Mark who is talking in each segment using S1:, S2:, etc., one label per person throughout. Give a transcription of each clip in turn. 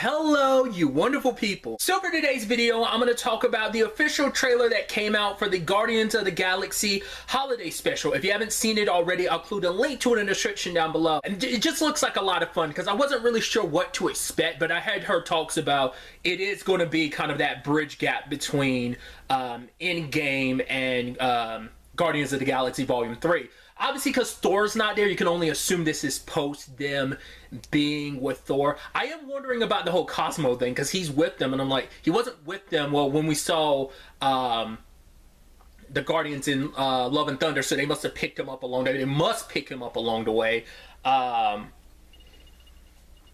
S1: Hello, you wonderful people. So for today's video, I'm going to talk about the official trailer that came out for the Guardians of the Galaxy holiday special. If you haven't seen it already, I'll include a link to it in the description down below. And it just looks like a lot of fun because I wasn't really sure what to expect, but I had heard talks about it is going to be kind of that bridge gap between Endgame and Guardians of the Galaxy Volume 3. Obviously, because Thor's not there, you can only assume this is post them being with Thor. I am wondering about the whole Cosmo thing, because he's with them, and I'm like, he wasn't with them, well, when we saw the Guardians in Love and Thunder, so they must have picked him up along the way. They must pick him up along the way.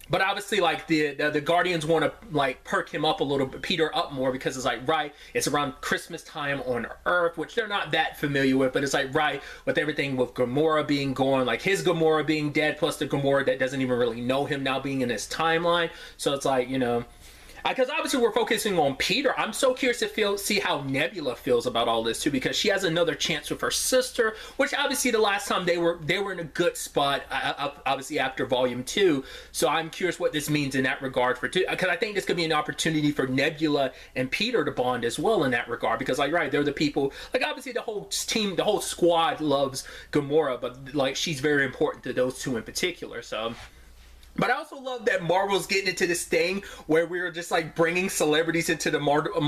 S1: But obviously, like, the Guardians want to, like, perk him up a little bit, Peter up more, because it's like, right, it's around Christmas time on Earth, which they're not that familiar with, but it's like, right, with everything with Gamora being gone, like his Gamora being dead, plus the Gamora that doesn't even really know him now being in his timeline. So it's like, you know, because obviously we're focusing on Peter. I'm so curious to see how Nebula feels about all this too, because she has another chance with her sister, which obviously the last time they were in a good spot, obviously after Volume 2. So I'm curious what this means in that regard for two, because I think this could be an opportunity for Nebula and Peter to bond as well in that regard, because like, right, they're the people, like obviously the whole team, the whole squad loves Gamora, but like she's very important to those two in particular. So. But I also love that Marvel's getting into this thing where we're just like bringing celebrities into the Marvel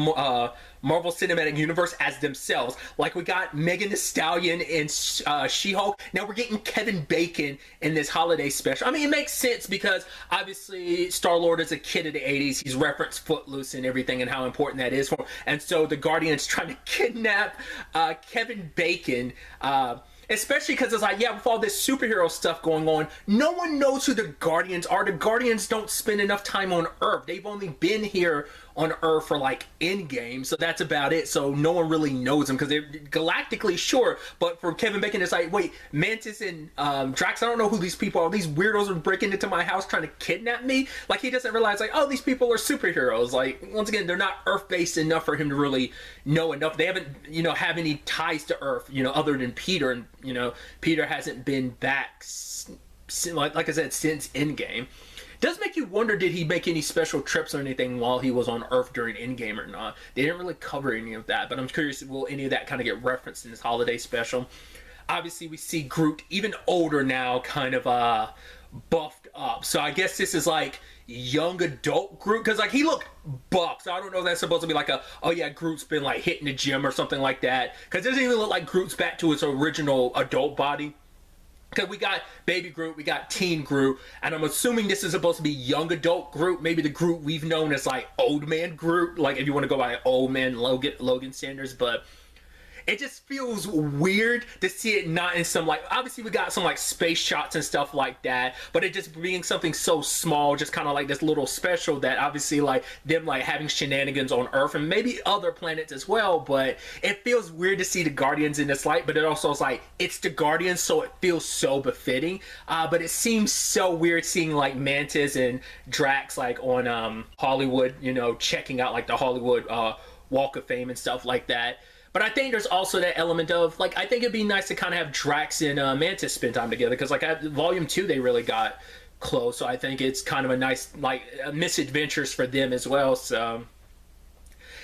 S1: Cinematic Universe as themselves. Like we got Megan Thee Stallion in She-Hulk. Now we're getting Kevin Bacon in this holiday special. I mean, it makes sense because obviously Star-Lord is a kid of the 80s. He's referenced Footloose and everything and how important that is for him. And so the Guardians trying to kidnap Kevin Bacon. Especially because it's like, yeah, with all this superhero stuff going on, no one knows who the Guardians are. The Guardians don't spend enough time on Earth. They've only been here on Earth for like Endgame, so that's about it. So no one really knows them because they're galactically sure. But for Kevin Bacon, it's like, wait, Mantis and Drax, I don't know who these people are. These weirdos are breaking into my house trying to kidnap me. Like he doesn't realize, like, oh, these people are superheroes. Like once again, they're not Earth-based enough for him to really know enough. They haven't, you know, have any ties to Earth, you know, other than Peter, and you know, Peter hasn't been back, like I said, since Endgame. Does make you wonder, did he make any special trips or anything while he was on Earth during Endgame or not? They didn't really cover any of that, but I'm curious, will any of that kind of get referenced in this holiday special? Obviously, we see Groot, even older now, kind of buffed up. So I guess this is like young adult Groot, because like he looked buff, so I don't know if that's supposed to be like a, oh yeah, Groot's been like hitting the gym or something like that, because it doesn't even look like Groot's back to his original adult body. Because we got baby Groot, we got teen Groot, and I'm assuming this is supposed to be young adult Groot, maybe the Groot we've known as like old man Groot, like if you want to go by old man Logan standards. But it just feels weird to see it not in some, like, obviously we got some like space shots and stuff like that, but it just being something so small, just kind of like this little special that obviously like them like having shenanigans on Earth and maybe other planets as well. But it feels weird to see the Guardians in this light, but it also is like, it's the Guardians, so it feels so befitting. But it seems so weird seeing like Mantis and Drax like on Hollywood, you know, checking out like the Hollywood Walk of Fame and stuff like that. But I think there's also that element of, like, I think it'd be nice to kind of have Drax and Mantis spend time together, because, like, at Volume 2, they really got close. So I think it's kind of a nice, like, misadventures for them as well. So,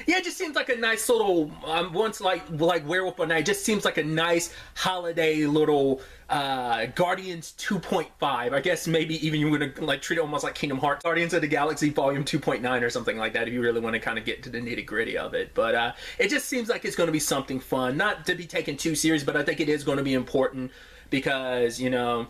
S1: yeah, it just seems like a nice little, once, like Werewolf by Night, it just seems like a nice holiday little Guardians 2.5. I guess maybe even you would like treat it almost like Kingdom Hearts Guardians of the Galaxy Volume 2.9 or something like that, if you really want to kind of get to the nitty gritty of it. But it just seems like it's going to be something fun, not to be taken too serious, but I think it is going to be important because, you know,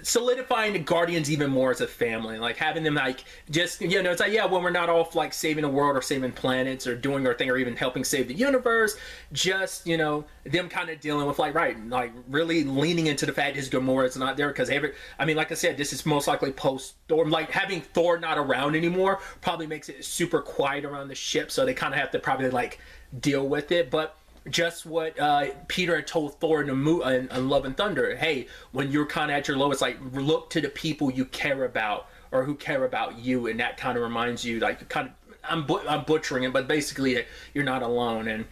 S1: solidifying the Guardians even more as a family, like having them like just, you know, it's like, yeah, when we're not off like saving the world or saving planets or doing our thing or even helping save the universe, just, you know, them kind of dealing with like, right, like really leaning into the fact his Gamora is not there, because I mean, like I said, this is most likely post Thor. Like having Thor not around anymore probably makes it super quiet around the ship, so they kind of have to probably like deal with it. But just what Peter had told Thor in Love and Thunder, hey, when you're kind of at your lowest, like look to the people you care about or who care about you, and that kind of reminds you, like, kind of, I'm butchering it, but basically you're not alone. And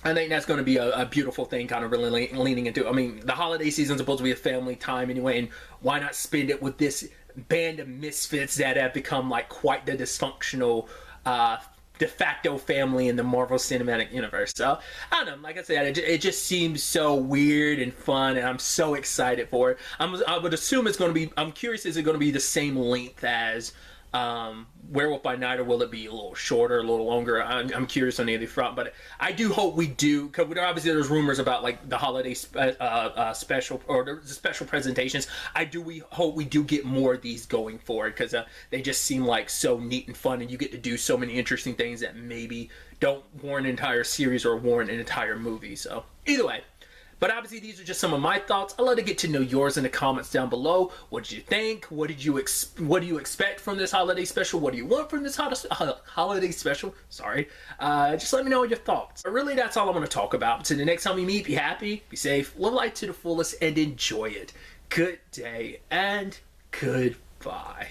S1: I think that's going to be a beautiful thing, kind of really leaning into. I mean, the holiday season is supposed to be a family time anyway, and why not spend it with this band of misfits that have become like quite the dysfunctional de facto family in the Marvel Cinematic Universe. So I don't know. Like I said, it just seems so weird and fun, and I'm so excited for it. I would assume it's going to be. I'm curious, is it going to be the same length as Werewolf by Night, or will it be a little shorter, a little longer? I'm curious on either front, but I do hope we do, because obviously there's rumors about like the holiday special or the special presentations. We hope we do get more of these going forward, because they just seem like so neat and fun, and you get to do so many interesting things that maybe don't warrant an entire series or warrant an entire movie. So either way. But obviously, these are just some of my thoughts. I'd love to get to know yours in the comments down below. What did you think? What do you expect from this holiday special? What do you want from this holiday special? Sorry. Just let me know your thoughts. But really, that's all I want to talk about. Until the next time we meet, be happy, be safe, live life to the fullest, and enjoy it. Good day and goodbye.